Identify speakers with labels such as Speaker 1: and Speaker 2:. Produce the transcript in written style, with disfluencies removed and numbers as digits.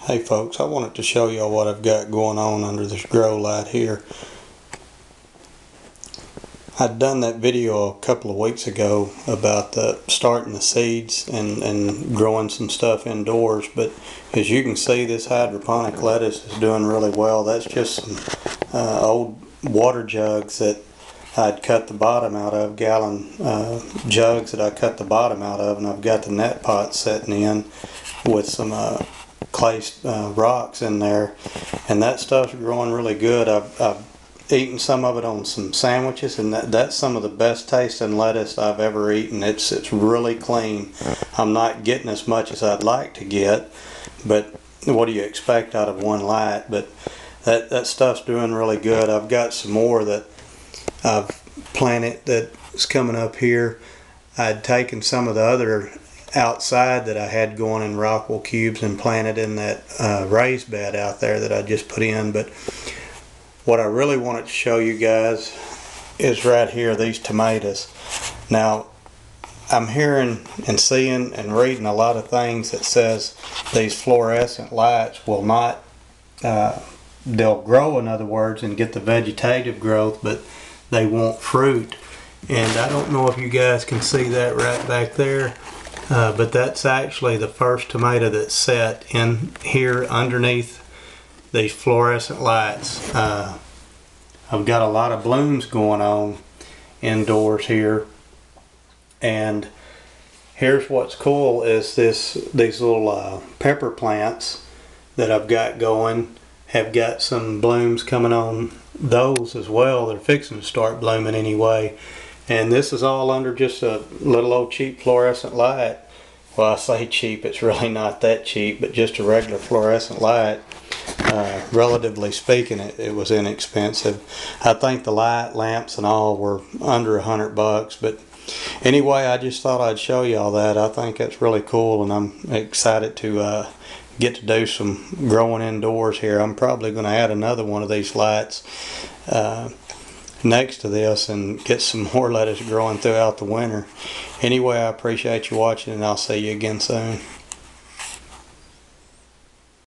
Speaker 1: Hey folks, I wanted to show y'all what I've got going on under this grow light here. I'd done that video a couple of weeks ago about starting the seeds and growing some stuff indoors, but as you can see, this hydroponic lettuce is doing really well. That's just some old water jugs that I'd cut the bottom out of, gallon jugs that I cut the bottom out of, and I've got the net pot setting in with some clay rocks in there, and that stuff's growing really good. I've eaten some of it on some sandwiches, and that's some of the best tasting lettuce I've ever eaten. It's really clean. I'm not getting as much as I'd like to get, but what do you expect out of one light? But that stuff's doing really good. I've got some more that I've planted that's coming up here. I'd taken some of the other outside that I had going in Rockwell cubes and planted in that raised bed out there that I just put in. But what I really wanted to show you guys is right here, these tomatoes. Now, I'm hearing and seeing and reading a lot of things that says these fluorescent lights will not, they'll grow, in other words, and get the vegetative growth, but they won't fruit. And I don't know if you guys can see that right back there, but that's actually the first tomato that's set in here underneath these fluorescent lights. I've got a lot of blooms going on indoors here, and here's what's cool is these little pepper plants that I've got going have got some blooms coming on those as well. They're fixing to start blooming anyway, and this is all under just a little old cheap fluorescent light. Well, I say cheap, it's really not that cheap, but just a regular fluorescent light. Relatively speaking, it was inexpensive. I think the light, lamps and all were under $100, but anyway, I just thought I'd show you all that. I think that's really cool, and I'm excited to get to do some growing indoors here. I'm probably going to add another one of these lights next to this and get some more lettuce growing throughout the winter. Anyway, I appreciate you watching, and I'll see you again soon.